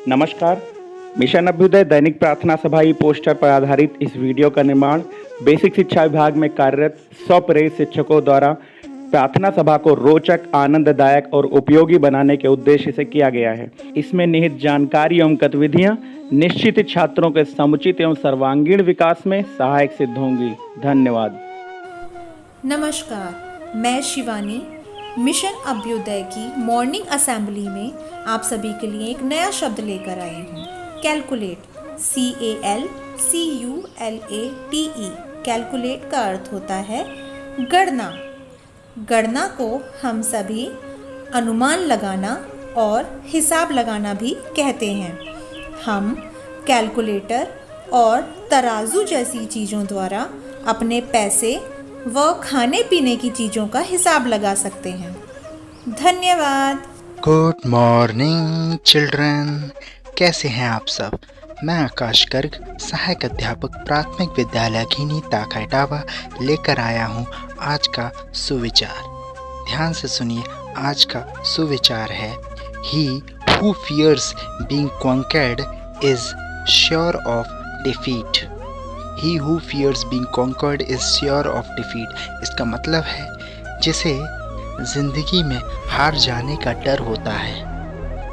नमस्कार। मिशन अभ्युदय दैनिक प्रार्थना सभा ई पोस्टर पर आधारित इस वीडियो का निर्माण बेसिक शिक्षा विभाग में कार्यरत 100 प्रेरित शिक्षकों द्वारा प्रार्थना सभा को रोचक, आनंददायक और उपयोगी बनाने के उद्देश्य से किया गया है। इसमें निहित जानकारी एवं गतिविधियां निश्चित छात्रों के समुचित एवं सर्वांगीण विकास में सहायक सिद्ध होंगी। धन्यवाद। नमस्कार, मैं शिवानी मिशन अभ्युदय की मॉर्निंग असेंबली में आप सभी के लिए एक नया शब्द लेकर आई हूँ। Calculate, CALCULATE। कैलकुलेट का अर्थ होता है गणना। गणना को हम सभी अनुमान लगाना और हिसाब लगाना भी कहते हैं। हम कैलकुलेटर और तराजू जैसी चीज़ों द्वारा अपने पैसे व खाने पीने की चीज़ों का हिसाब लगा सकते हैं। धन्यवाद। गुड मॉर्निंग चिल्ड्रन, कैसे हैं आप सब। मैं आकाश गर्ग, सहायक अध्यापक प्राथमिक विद्यालय घीनी ताका इटावा लेकर आया हूं आज का सुविचार। ध्यान से सुनिए, आज का सुविचार है He who fears being conquered is sure of defeat। He who fears being conquered is sure of defeat। इसका मतलब है जिसे जिंदगी में हार जाने का डर होता है,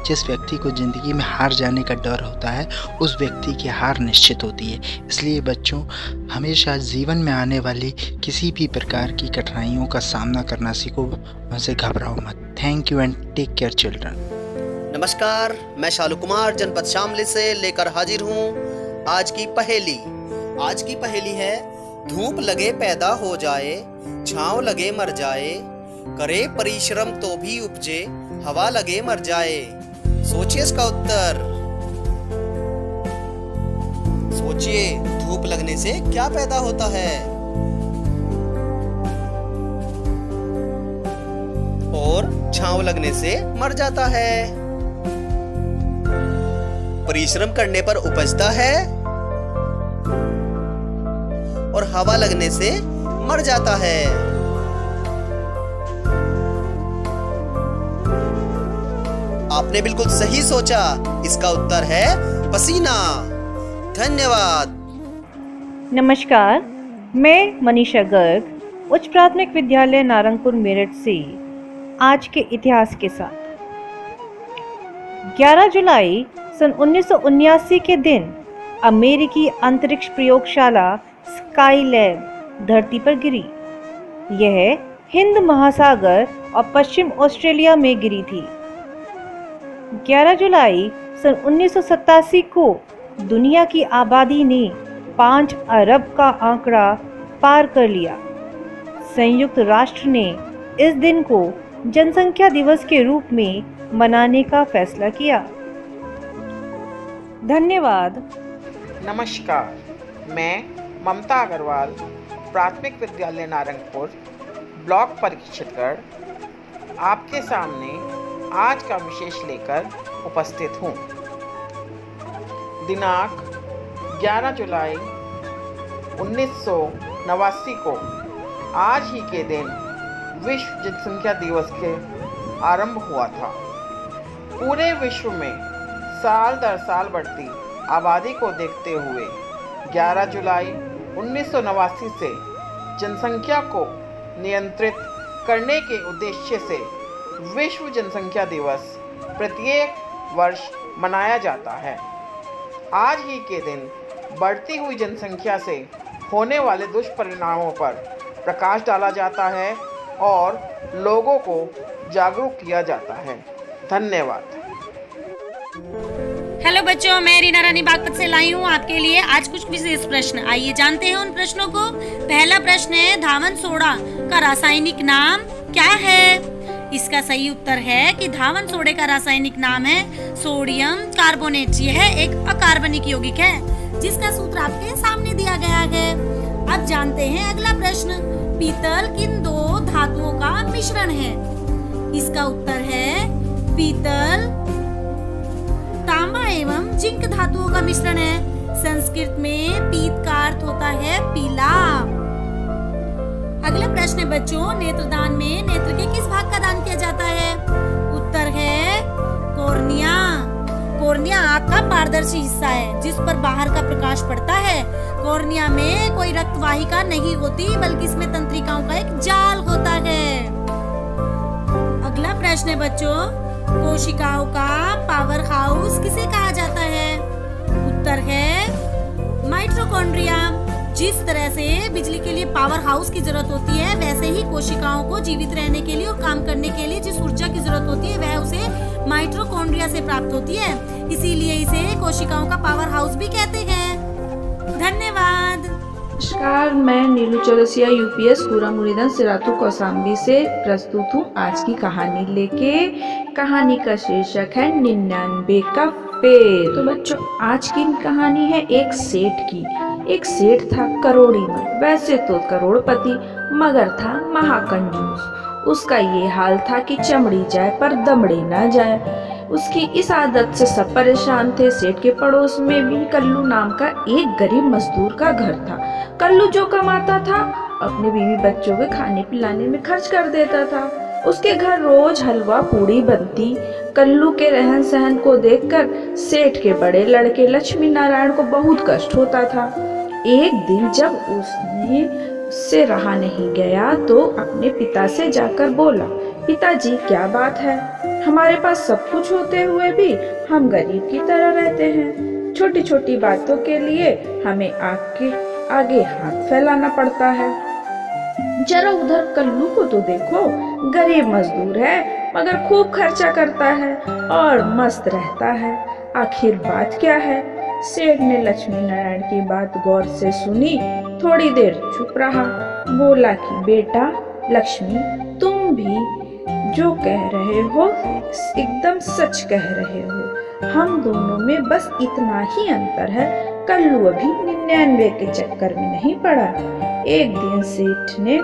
जिस व्यक्ति को जिंदगी में हार जाने का डर होता है उस व्यक्ति की हार निश्चित होती है। इसलिए बच्चों, हमेशा जीवन में आने वाली किसी भी प्रकार की कठिनाइयों का सामना करना सीखो, उनसे घबराओ मत। Thank you and take care children. नमस्कार, मैं शालू कुमार जनपद शामली से लेकर हाजिर हूँ आज की पहेली। आज की पहेली है, धूप लगे पैदा हो जाए, छांव लगे मर जाए, करे परिश्रम तो भी उपजे, हवा लगे मर जाए। सोचिए इसका उत्तर। सोचिए, धूप लगने से क्या पैदा होता है और छांव लगने से मर जाता है। परिश्रम करने पर उपजता है और हवा लगने से मर जाता है। आपने बिल्कुल सही सोचा, इसका उत्तर है पसीना। धन्यवाद। नमस्कार, मैं मनीषा गर्ग, उच्च प्राथमिक विद्यालय नारंगपुर मेरठ से आज के इतिहास के साथ। 11 जुलाई सन 1979 के दिन अमेरिकी अंतरिक्ष प्रयोगशाला स्काईलैब धरती पर गिरी। यह हिंद महासागर और पश्चिम ऑस्ट्रेलिया में गिरी थी। 11 जुलाई सन 1987 को दुनिया की आबादी ने 5 अरब का आंकड़ा पार कर लिया। संयुक्त राष्ट्र ने इस दिन को जनसंख्या दिवस के रूप में मनाने का फैसला किया। धन्यवाद। नमस्कार, मैं ममता अग्रवाल, प्राथमिक विद्यालय नारंगपुर, ब्लॉक परीक्षितगढ़, आपके सामने आज का विशेष लेकर उपस्थित हूँ। दिनांक 11 जुलाई 1989 को आज ही के दिन विश्व जनसंख्या दिवस के आरंभ हुआ था। पूरे विश्व में साल दर साल बढ़ती आबादी को देखते हुए 11 जुलाई 1989 से जनसंख्या को नियंत्रित करने के उद्देश्य से विश्व जनसंख्या दिवस प्रत्येक वर्ष मनाया जाता है। आज ही के दिन बढ़ती हुई जनसंख्या से होने वाले दुष्परिणामों पर प्रकाश डाला जाता है और लोगों को जागरूक किया जाता है। धन्यवाद। हेलो बच्चों, मैं रीना रानी बागपत से लाई हूँ आपके लिए आज कुछ विशेष प्रश्न। आइए जानते हैं उन प्रश्नों को। पहला प्रश्न है, धावन सोडा का रासायनिक नाम क्या है? इसका सही उत्तर है कि धावन सोडे का रासायनिक नाम है सोडियम कार्बोनेट। यह एक अकार्बनिक यौगिक है जिसका सूत्र आपके सामने दिया गया है। अब जानते हैं अगला प्रश्न, पीतल किन दो धातुओं का मिश्रण है? इसका उत्तर है पीतल तांबा एवं जिंक धातुओं का मिश्रण है। संस्कृत में पीत का अर्थ होता है पीला। अगला प्रश्न है बच्चों, नेत्रदान में नेत्र के किस भाग का दान किया जाता है? उत्तर है कॉर्निया। कॉर्निया आँख का पारदर्शी हिस्सा है जिस पर बाहर का प्रकाश पड़ता है। कॉर्निया में कोई रक्त वाहिका नहीं होती बल्कि इसमें तंत्रिकाओं का एक जाल होता है। अगला प्रश्न है बच्चों, कोशिकाओं का पावर हाउस किसे कहा जाता है? उत्तर है माइटोकॉन्ड्रिया। जिस तरह से बिजली के लिए पावर हाउस की जरूरत होती है वैसे ही कोशिकाओं को जीवित रहने के लिए और काम करने के लिए जिस ऊर्जा की जरूरत होती है वह उसे माइटोकॉन्ड्रिया से प्राप्त होती है, इसीलिए इसे कोशिकाओं का पावर हाउस भी कहते हैं। धन्यवाद। नमस्कार, मैं नीलू चौरसिया यूपीएस पूरा मुरीदन सिराथू कौसाम्बी से प्रस्तुत हूँ आज की कहानी लेके। कहानी का शीर्षक है 99 का पेड़। तो बच्चों, आज की कहानी है एक सेठ की। एक सेठ था करोड़ी में, वैसे तो करोड़पति मगर था महाकंजूस। उसका ये हाल था कि चमड़ी जाए पर दमड़ी ना जाए। उसकी इस आदत से सब परेशान थे। सेठ के पड़ोस में भी कल्लू नाम का एक गरीब मजदूर का घर था। कल्लू जो कमाता था अपने बीवी बच्चों के खाने पिलाने में खर्च कर देता था। उसके घर रोज हलवा पूड़ी बनती। कल्लू के रहन सहन को देखकर सेठ के बड़े लड़के लक्ष्मी नारायण को बहुत कष्ट होता था। एक दिन जब उससे रहा नहीं गया तो अपने पिता से जाकर बोला, पिताजी क्या बात है, हमारे पास सब कुछ होते हुए भी हम गरीब की तरह रहते हैं। छोटी छोटी बातों के लिए हमें आगे हाथ फैलाना पड़ता है। जरा उधर कल्लू को तो देखो, गरीब मजदूर है मगर खूब खर्चा करता है और मस्त रहता है। आखिर बात क्या है? सेठ ने लक्ष्मी नारायण की बात गौर से सुनी, थोड़ी देर चुप रहा, बोला कि बेटा लक्ष्मी, तुम भी जो कह रहे हो एकदम सच कह रहे हो। हम दोनों में बस इतना ही अंतर है, कल्लू अभी 99 के चक्कर में नहीं पड़ा। एक दिन सेठ ने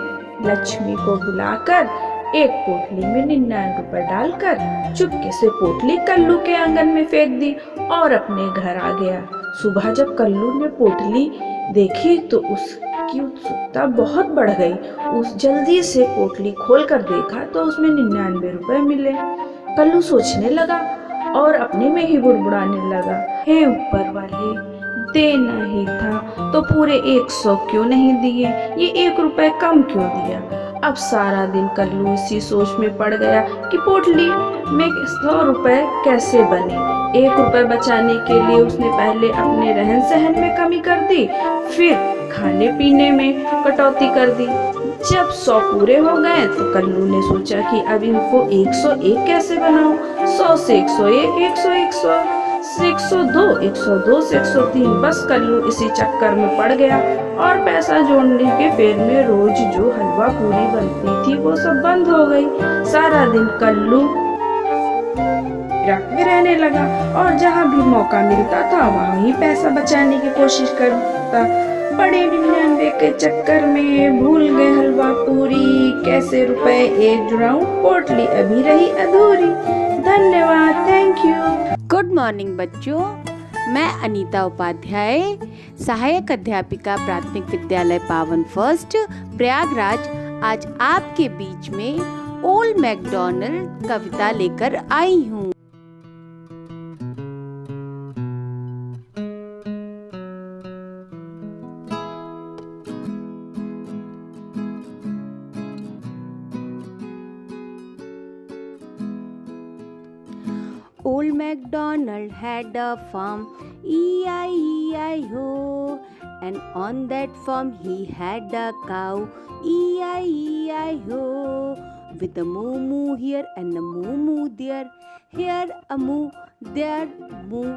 लक्ष्मी को बुलाकर एक पोटली में 99 रुपए डालकर चुपके से पोटली कल्लू के आंगन में फेंक दी और अपने घर आ गया। सुबह जब कल्लू ने पोटली देखी तो उसकी उत्सुकता बहुत बढ़ गई। उस जल्दी से पोटली खोलकर देखा तो उसमें 99 रुपए मिले। कल्लू सोचने लगा और अपने में ही बुड़बुड़ाने लगा, हे ऊपर वाले, देना ही था तो पूरे 100 क्यों नहीं दिए, ये 1 रुपए कम क्यों दिया। अब सारा दिन कल्लू इसी सोच में पड़ गया कि पोटली में 100 रुपए कैसे बने। 1 रुपए बचाने के लिए उसने पहले अपने रहन सहन में कमी कर दी, फिर खाने पीने में कटौती कर दी। जब 100 पूरे हो गए तो कल्लू ने सोचा कि अब इनको 101 कैसे बनाऊं। 100 से 101, 101 से 102, 102 से 103। बस कल्लू इसी चक्कर में पड़ गया और पैसा जोड़ने के फेर में रोज जो हलवा पूरी बनती थी वो सब बंद हो गई। सारा दिन कल्लू में रहने लगा और जहाँ भी मौका मिलता था वहाँ ही पैसा बचाने की कोशिश करता। बड़े 99 के चक्कर में भूल गए हलवा पूरी, कैसे रुपए एक जुड़ाऊं, पोटली अभी रही अधूरी। धन्यवाद, थैंक यू। गुड मॉर्निंग बच्चों, मैं अनीता उपाध्याय, सहायक अध्यापिका प्राथमिक विद्यालय पावन फर्स्ट प्रयागराज, आज आपके बीच में ओल्ड मैकडॉनल्ड कविता लेकर आई हूँ। Old MacDonald had a farm, E-I-E-I-O, and on that farm he had a cow, E-I-E-I-O, with a moo-moo here and a moo-moo there, here a moo, there moo,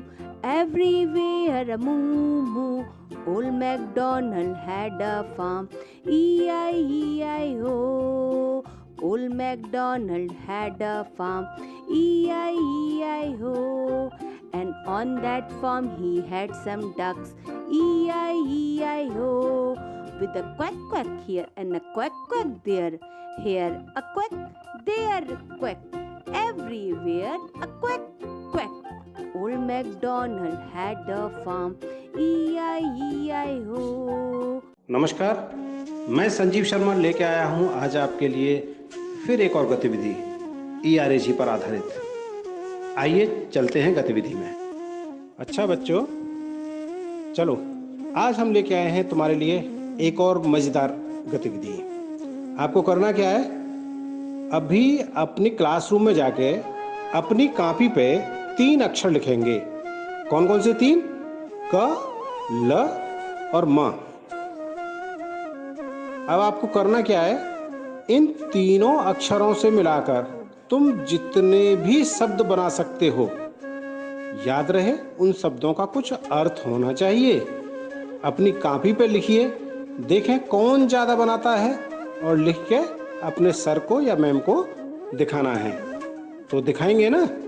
everywhere a moo-moo. Old MacDonald had a farm, E-I-E-I-O. Old MacDonald had a farm, E-I-E-I-O, and on that farm he had some ducks, E-I-E-I-O, with a quack quack here and a quack quack there, here a quack, there a quack, everywhere a quack quack. Old MacDonald had a farm, E-I-E-I-O. नमस्कार, मैं संजीव शर्मा लेके आया हूँ आज आपके लिए फिर एक और गतिविधि ERAG पर आधारित। आइए चलते हैं गतिविधि में। अच्छा बच्चों, चलो आज हम लेके आए हैं तुम्हारे लिए एक और मज़ेदार गतिविधि। आपको करना क्या है, अभी अपनी क्लासरूम में जाके अपनी कॉपी पे 3 अक्षर लिखेंगे। कौन कौन से 3? क, ल और म। अब आपको करना क्या है, इन तीनों अक्षरों से मिलाकर तुम जितने भी शब्द बना सकते हो, याद रहे उन शब्दों का कुछ अर्थ होना चाहिए। अपनी कॉपी पे लिखिए, देखें कौन ज़्यादा बनाता है और लिख के अपने सर को या मैम को दिखाना है। तो दिखाएंगे ना?